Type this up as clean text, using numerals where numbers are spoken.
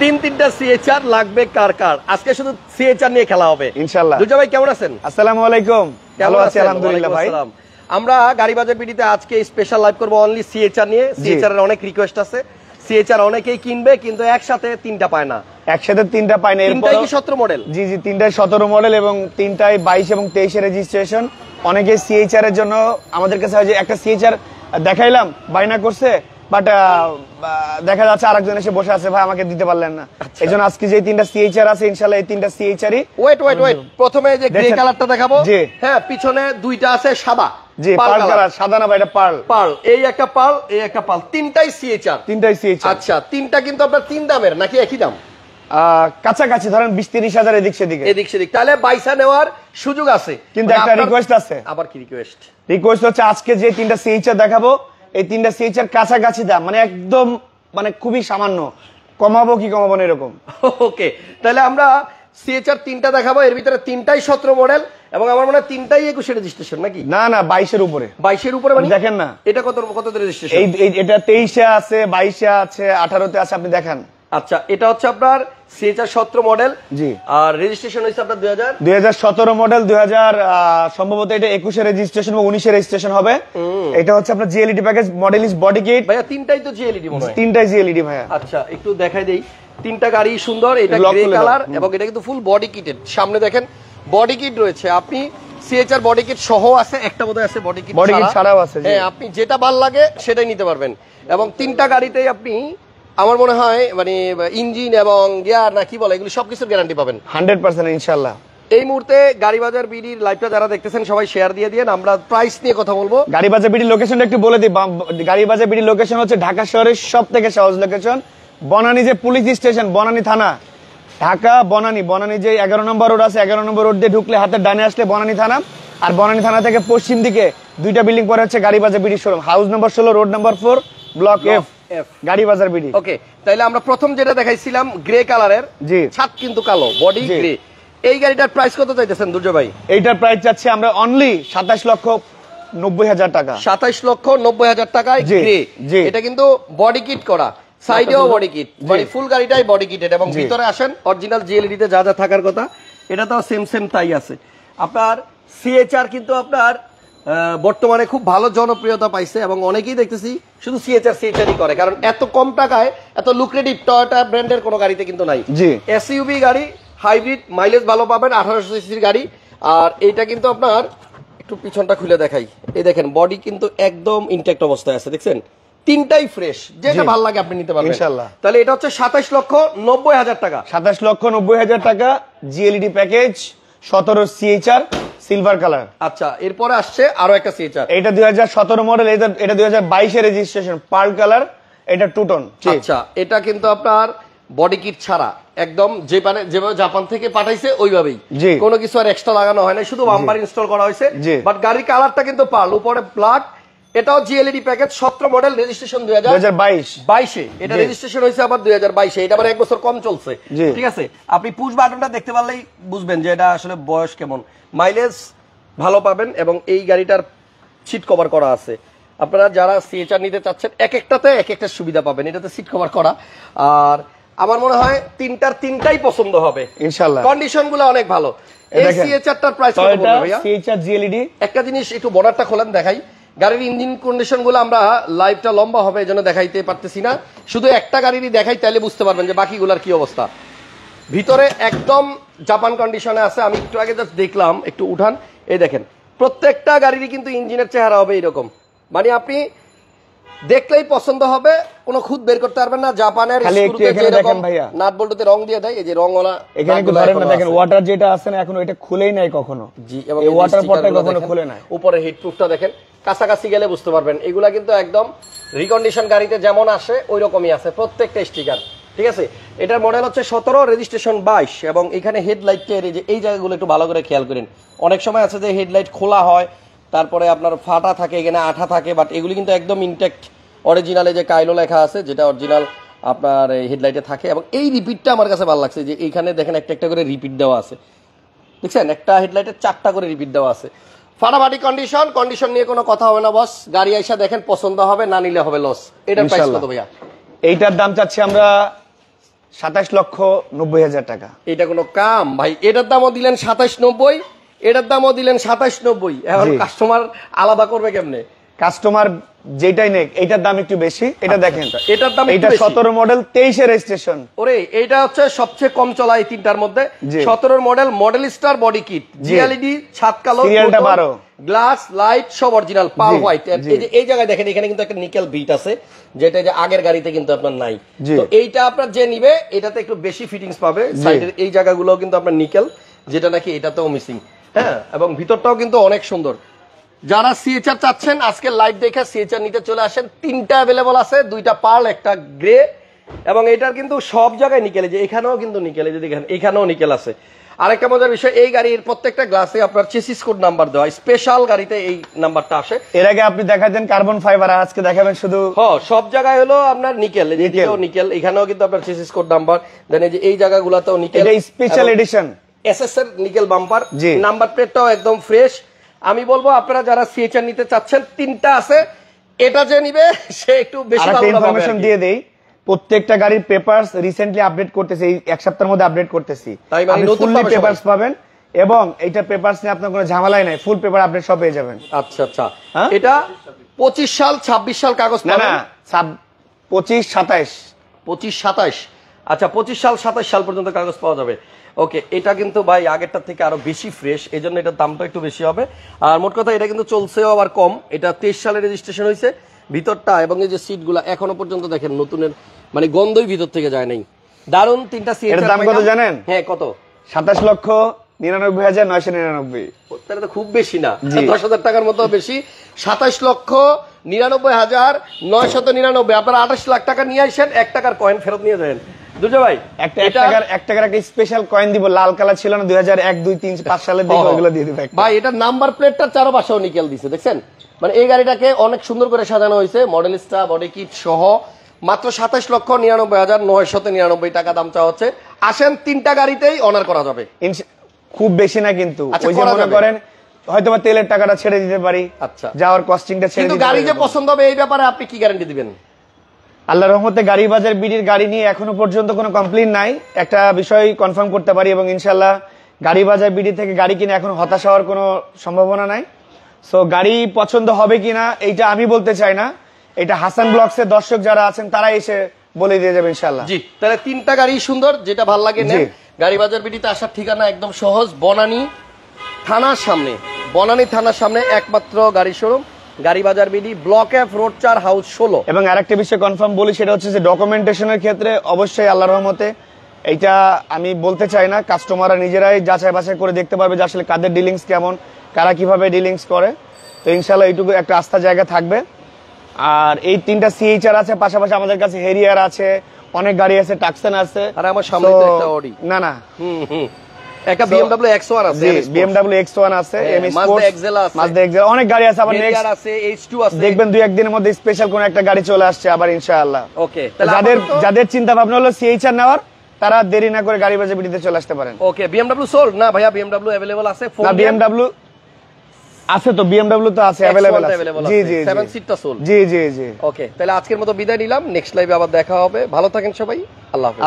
তিনটা সিএচআর লাগবে কার কার, আজকে শুধু সিএচআর নিয়ে খেলা হবে ইনশাআল্লাহ। দুজা ভাই কেমন আছেন? আসসালামু আলাইকুম। ভালো আছি আলহামদুলিল্লাহ ভাই। আমরা গাড়ি বাজার বিডিতে আজকে স্পেশাল লাইভ করব অনলি সিএচআর নিয়ে। সিএচআর এর অনেক রিকোয়েস্ট আছে, সিএচআর অনেকেই কিনবে কিন্তু একসাথে তিনটা পায় না। একসাথে তিনটা পায় না। তিনটাই কি 17 মডেল? জি জি, তিনটাই 17 মডেল এবং তিনটাই 22 এবং 23 এর রেজিস্ট্রেশন। অনেকে সিএচআর এর জন্য আমাদের কাছে হয় যে একটা সিএচআর দেখাইলাম, বায়না করছে, বাট দেখা যাচ্ছে আরেকজন এসে বসে আছে, ভাই আমাকে দিতে পারলেন না। এইজন্য আজকে যে তিনটা সিএচআর আছে ইনশাআল্লাহ এই তিনটা সিএচআরই। ওয়েট, প্রথমে যে গ্রে কালারটা দেখাবো, হ্যাঁ পিছনে দুইটা আছে সাদা। জি, পার্ল কালার, সাদা না ভাই, এটা পার্ল। এই একটা পার্ল, এই একটা পার্ল, তিনটাই সিএচআর। আচ্ছা, তিনটা কিন্তু আপনার তিন দামের নাকি একই দাম? কাছাকাছি, ধরেন 20-30 হাজার এদিক সেদিক। তাহলে বাইসা নেওয়ার সুযোগ আছে, কিন্তু একটা রিকোয়েস্ট আছে। আবার কি রিকোয়েস্ট? রিকোয়েস্ট হচ্ছে আজকে যে তিনটা সিএচআর দেখাবো এই তিনটা সিএচআর কাছাকাছি দাম, মানে একদম মানে খুবই সামান্য, কমাবো না এরকম। ওকে, তাহলে আমরা সিএচআর তিনটা দেখাবো, এর ভিতরে তিনটাই 17 মডেল এবং আমার মনে হয় তিনটাই 21 রেজিস্ট্রেশন নাকি? না 22 এর উপরে। 22 এর উপরে মানে দেখেন না এটা কত রেজিস্ট্রেশন? এটা 23 এ আছে, 22 এ আছে, 18 তে আছে, আপনি দেখেন। আচ্ছা, এটা হচ্ছে আপনার সিএচআর 17 মডেল। জি, আর রেজিস্ট্রেশন হইছে আপনার 2017 মডেল। 2000 সম্ভবত এটা 21 এর রেজিস্ট্রেশন বা 19 এর রেজিস্ট্রেশন হবে। এটা হচ্ছে আপনার GLED package, model is body kit. ভাইয়া তিনটাই তো জিএলইডি মনে হয়? তিনটাই জিএলইডি ভাইয়া। আচ্ছা, একটু দেখাই দেই। তিনটা গাড়ি সুন্দর, এটা গ্রে কালার এবং এটা কিন্তু ফুল বডি কিটেড। সামনে দেখেন বডি কিট রয়েছে, আপনি সিএচআর বডি কিট সহ আছে, একটা বোধহয় আছে বডি কিট ছাড়াও আছে। হ্যাঁ, আপনি যেটা ভালো লাগে সেটাই নিতে পারবেন। এবং তিনটা গাড়িতেই আপনি আমার মনে হয় মানে ইঞ্জিন এবং গিয়ার না কি বলে এগুলো সবকিছুর গ্যারান্টি পাবেন 100% ইনশাআল্লাহ। এই মুহূর্তে গাড়ি বাজার বিডির লাইভটা যারা দেখতেছেন সবাই শেয়ার দিয়ে দিয়েন, আমরা প্রাইস নিয়ে কথা বলবো। গাড়ি বাজার বিডির লোকেশনটা একটু বলে দিই। গাড়ি বাজার বিডির লোকেশন হচ্ছে ঢাকা শহরের সবথেকে সহজ লোকেশন, বনানী যে পুলিশ স্টেশন, বনানী থানা, ঢাকা বনানী যে 11 নম্বর রোড আছে, 11 নম্বর রোড দিয়ে ঢুকলে হাতের ডানে আসলে বনানী থানা, আর বনানী থানা থেকে পশ্চিম দিকে দুইটা বিল্ডিং পরে হচ্ছে Gari Bazar BD showroom, house number 16, road number 4, block F, Gari Bazar BD. ওকে, তাহলে আমরা প্রথম যেটা দেখাইছিলাম গ্রে কালারের, জি, ছাদ কিন্তু কালো, বডি গ্রে। এই গাড়িটার প্রাইস কত চাইতেছেন দুর্জয় ভাই? এইটার প্রাইস চাচ্ছি আমরা অনলি 27,90,000 টাকা। 27,90,000 টাকায় গ্রে। এটা কিন্তু বডি কিট করা, সাইডেও বডি কিট, মানে ফুল গাড়িটাই বডি কিটেড এবং ভিতরে আসেন অরিজিনাল জিএলইডি তে যা যা থাকার কথা এটা তো সেম তাই আছে। আপনার সিএচআর কিন্তু আপনার বর্তমানে খুব ভালো জনপ্রিয়তা পাইছে এবং অনেকেই দেখতেছি শুধু সিএচআরই করে, কারণ এত কম টাকায় এত লুক্রেটিভ টয়োটা ব্র্যান্ডের কোনো গাড়িতে কিন্তু নাই। এসইউভি গাড়ি, হাইব্রিড, মাইলেজ ভালো পাবেন, 1800 সিসির গাড়ি। আর এইটা কিন্তু আপনার একটু পিছনটা খুলে দেখাই, এই দেখেন বডি কিন্তু একদম ইনট্যাক্ট অবস্থায় আছে, দেখছেন তিনটাই ফ্রেশ, যেটা ভালো লাগে আপনি নিতে পারবেন ইনশাআল্লাহ। তাহলে এটা হচ্ছে 27,90,000 টাকা। 27,90,000 টাকা জিএলইডি প্যাকেজ, 17 সিএচআর সিলভার কালার। আচ্ছা, এরপরে আসছে আরো একটা সিএচআর, এটা 2017 মডেল, এটা 2022 এর রেজিস্ট্রেশন, পার্ল কালার, এটা টু টোন। আচ্ছা, এটা কিন্তু আপনার বডি কিট ছাড়া একদম যেভাবে জাপান থেকে পাঠাইছে ওইভাবেই, কোনো কিছু আর এক্সট্রা লাগানো হয় না, শুধু বাম্পার ইনস্টল করা হয়েছে। বাট গাড়ির কালারটা কিন্তু পার্ল, উপরে ব্ল্যাক। এটাও জিএলইডি প্যাকেজ, 17 মডেল, রেজিস্ট্রেশন 2022 এ। এটা রেজিস্ট্রেশন হয়েছে আবার 2022 এ, এটা আবার 1 বছর কম চলছে। ঠিক আছে, আপনি পুশ বাটনটা দেখতে পারলেই বুঝবেন যে এটা আসলে বয়স কেমন। মাইলেজ ভালো পাবেন এবং এই গাড়িটার সিট কভার করা আছে। আপনারা যারা সিএচআর নিতে চাচ্ছেন এক একটাতে এক একটা সুবিধা পাবেন, এটাতে সিট কভার করা। আর আমার মনে হয় তিনটাই পছন্দ হবে ইনশাআল্লাহ, কন্ডিশনগুলো অনেক ভালো। এই সিএচআরটার প্রাইস কত বলবেন ভাইয়া? সিএচআর জিএলইডি, একটা জিনিস একটু বর্ডারটা খোলেন দেখাই। গাড়ির ইঞ্জিন কন্ডিশন গুলো আমরা লাইভটা লম্বা হবে এজন্য দেখাইতে পারতেছি না, শুধু একটা গাড়িরই দেখাই, তাহলে বুঝতে পারবেন যে বাকিগুলার কি অবস্থা। ভিতরে একদম জাপান কন্ডিশনে আছে, আমি একটু আগে জাস্ট দেখলাম, একটু উঠান, এই দেখেন প্রত্যেকটা গাড়িরই কিন্তু ইঞ্জিনের চেহারা হবে এরকম, মানে আপনি দেখলেই পছন্দ হবে, কোনো খুদ বের করতে পারবেন না। জাপানের নাট বল্টুতে রং দিয়ে দেয়, এই যে রংওয়ালা, এখানে একটু ধরেন না, দেখেন ওয়াটার যেটা আছে না এখনো, এটা খুলেই নাই কখনো। জি, এবং এই ওয়াটার পটটা কখনো খুলে নাই। উপরে হিটপ্রুফটা দেখেন, কাছাকাছি গেলে বুঝতে পারবেন। এগুলা কিন্তু একদম রিকন্ডিশন গাড়িতে যেমন আসে ওই রকমই আছে প্রত্যেকটা স্টিকার। ঠিক আছে, এটার মডেল হচ্ছে 17, রেজিস্ট্রেশন 22 এবং এখানে হেডলাইটের এই জায়গাগুলো একটু ভালো করে খেয়াল করেন। অনেক সময় আছে যে হেডলাইট খোলা হয়, তারপরে আপনার ফাটা থাকে, এখানে আঠা থাকে, বাট এগুলি কিন্তু একদম ইনটেক্ট, অরিজিনালে যে কাইলো লেখা আছে যেটা অরিজিনাল আপনার হেডলাইটে থাকে। এবং এই রিপিটটা আমার কাছে ভালো লাগছে, যে এইখানে দেখেন একটা একটা করে রিপিট দেওয়া আছে, দেখছেন একটা হেডলাইটের 4টা করে রিপিট দেওয়া আছে। ফাটাফাটি কন্ডিশন নিয়ে কোনো কথা হবে না বস, গাড়ি আইসা দেখেন পছন্দ হবে, না নিলে হবে লস। এটার প্রাইস কত ভাইয়া? এইটার দাম চাচ্ছি আমরা 27,90,000 টাকা। এটা কোনো কাম ভাই? এটার দামও দিলেন 27,90, এটার দামও দিলেন 27,90। এখন কাস্টমার আলাদা করবে কেমনে? কাস্টমার যেটাই নেক, এটার দাম একটু বেশি। এটা দেখেন, এটার দাম এটা 17 মডেল 23 রেজিস্ট্রেশন। ওরে, এটা হচ্ছে সবচেয়ে কম চলা এই তিনটার মধ্যে। 17 model, model star body kit, GLED, ছাদ কালো, সিরিয়ালটা 12, গ্লাস লাইট সব অরিজিনাল, পাল হোয়াইট। এই জায়গায় দেখেন, এখানে কিন্তু একটা নিকেল বিট আছে, যেটা যে আগের গাড়িতে কিন্তু আপনার নাই। তো এইটা আপনার যে নিবে, এটাতে একটু বেশি ফিটিংস পাবে। সাইডের এই জায়গাগুলো কিন্তু আপনার নিকেল, যেটা নাকি এটাতেও মিসিং। হ্যাঁ, এবং ভিতরটাও কিন্তু অনেক সুন্দর। যারা সিএচআর চাচ্ছেন, আজকে লাইভ দেখে সিএচআর নিতে চলে আসেন। 3টা অ্যাভেলেবল আছে, 2টা পার্ল, একটা গ্রে। এবং এটার কিন্তু সব জায়গায় নিকেল, যে এখানেও কিন্তু নিকেল, এই যে দেখেন এখানেও নিকেল আছে। আরেকটা মজার বিষয়, এই গাড়ির প্রত্যেকটা গ্লাসে আপনার চেসিস কোড নাম্বার দেওয়া, স্পেশাল গাড়িতে এই নাম্বারটা আসে। এর আগে আপনি দেখাতেন কার্বন ফাইবার, আজকে দেখাবেন শুধু সব জায়গায় হলো আপনার নিকেল, এদিকেও নিকেল, এখানেও কিন্তু আপনার চেসিস কোড নাম্বার দেন। এই যে এই জায়গাগুলোতেও নিকেল, এটা স্পেশাল এডিশন এসএস এর নিকেল বাম্পার, নাম্বার প্লেটটাও একদম ফ্রেশ। আমি বলবো আপনারা যারা সিএচআর নিতে চাচ্ছেন, 3টা আছে, এটা যে নিবে সে একটু বেশি ভালো ইনফরমেশন দিয়ে দেই। প্রত্যেকটা গাড়ির পেপারস রিসেন্টলি আপডেট করতেছি, এই এক সপ্তাহের মধ্যে আপডেট করতেছি। আপনি নতুন পেপারস পাবেন, এবং এইটা পেপারস নিয়ে আপনার কোনো ঝামেলাই নাই, ফুল পেপার আপডেট সব পেয়ে যাবেন। আচ্ছা আচ্ছা, এটা 25 সাল 26 সাল কাগজ না, 25 27 25 27, আচ্ছা 25 সাল 27 সাল পর্যন্ত কাগজ পাওয়া যাবে। ওকে, এটা কিন্তু ভাই আগেরটা থেকে আরো বেশি ফ্রেশ, এই জন্য এটার দামটা একটু বেশি হবে। আর মোট কথা এটা কিন্তু চলছেও আবার কম। এটা 23 সালে রেজিস্ট্রেশন হয়েছে। ভিতরটা এবং এই যে সিটগুলা এখনো পর্যন্ত দেখেন নতুনের, মানে গন্ধই ভিতর থেকে যায় নাই। দারুন 3টা সিট। এর দাম কত জানেন? হ্যাঁ, কত? 27,99,999। তাহলে তো খুব বেশি না, 10,000 টাকার মতো বেশি। 27,99,999। আপনারা 28 লাখ টাকা নিয়ে আসেন, 1 টাকার কয়েন ফেরত নিয়ে যাবেন। দুজো ভাই, এক টাকার একটা স্পেশাল কয়েন দিব, লাল কালার ছিল না 2001, 2, 3, 5 সালের দিকে, ওইগুলো দিয়ে দিবে ভাই। এটা নাম্বার প্লেটটার চারপাশেও নিকেল দিছে, দেখছেন? মানে এই গাড়িটাকে অনেক সুন্দর করে সাজানো হয়েছে, মডেল স্টার বডি কিট সহ। মাত্র 27,99,999 টাকা দাম চাওয়া হচ্ছে। আসেন, 3টা গাড়িতেই অনার করা যাবে। খুব বেশি না কিন্তু, ওই যে মনে করেন হয়তোবা তেলের টাকাটা ছেড়ে দিতে পারি, আচ্ছা, যাওয়ার কস্টিংটা ছেড়ে দিতে পারি। কিন্তু গাড়ি যে পছন্দ হবে, এই ব্যাপারে আপনি কি গ্যারান্টি দিবেন? আল্লাহর রহমতে গাড়ি বাজার বিডির গাড়ি নিয়ে এখনো পর্যন্ত কোনো কমপ্লেইন নাই, একটা বিষয় কনফার্ম করতে পারি। এবং ইনশাআল্লাহ গাড়ি বাজার বিডি থেকে গাড়ি কিনে এখন হতাশ হওয়ার কোনো সম্ভাবনা নাই। সো গাড়ি পছন্দ হবে কিনা এইটা আমি বলতে চাই না, এটা হাসান ব্লগসের দর্শক যারা আছেন তারা এসে বলে দিয়ে যাবে ইনশাআল্লাহ। জি, তাহলে 3টা গাড়ি সুন্দর, যেটা ভালো লাগে নেন। গাড়ি বাজার বিডিতে আসার ঠিকানা একদম সহজ, বনানী থানার সামনে, বনানী থানার সামনে একমাত্র গাড়ি শোরুম, গাড়ি Bazar BD, block F, road 4, house 16। এবং আরেকটা বিষয় কনফার্ম বলি, সেটা হচ্ছে যে ডকুমেন্টেশনের ক্ষেত্রে অবশ্যই আল্লাহর রহমতে এইটা আমি বলতে চাই না, কাস্টমাররা নিজেরাই যাচাই বাছাই করে দেখতে পারবে যে আসলে কাদের ডিলিংস কেমন, কারা কিভাবে ডিলিংস করে। তো ইনশাআল্লাহ এইটুকু একটা আস্থা জায়গা থাকবে। আর এই 3টা সিএইচআর আছে, পাশাপাশি আমাদের কাছে হেরিয়ার আছে, অনেক গাড়ি আছে, টাক্সান আছে। আর আমার সামনে তো একটা অডি, না একটা BMW X1 আছে, BMW X1 আছে, Mazda XL আছে, অনেক গাড়ি আছে। আবার নেক্সট আছে, H2 আছে। দেখবেন 2-1 দিনের মধ্যে স্পেশাল কোন একটা গাড়ি চলে আসছে আবার ইনশাআল্লাহ। ওকে, যাদের চিন্তা ভাবনা হলো সিএইচআর নেওয়ার, তারা দেরি না করে গাড়ি বাজার বিডিতে চলে আসতে পারেন। ওকে, BMW সোল্ড না ভাইয়া? BMW अवेलेबल আছে, না BMW আছে তো, BMW তো আছে, अवेलेबल আছে। জি 7 সিটটা সোল্ড। জি। ওকে, তাহলে আজকের মতো বিদায় নিলাম, নেক্সট লাইভে আবার দেখা হবে। ভালো থাকেন সবাই, আল্লাহ হাফেজ।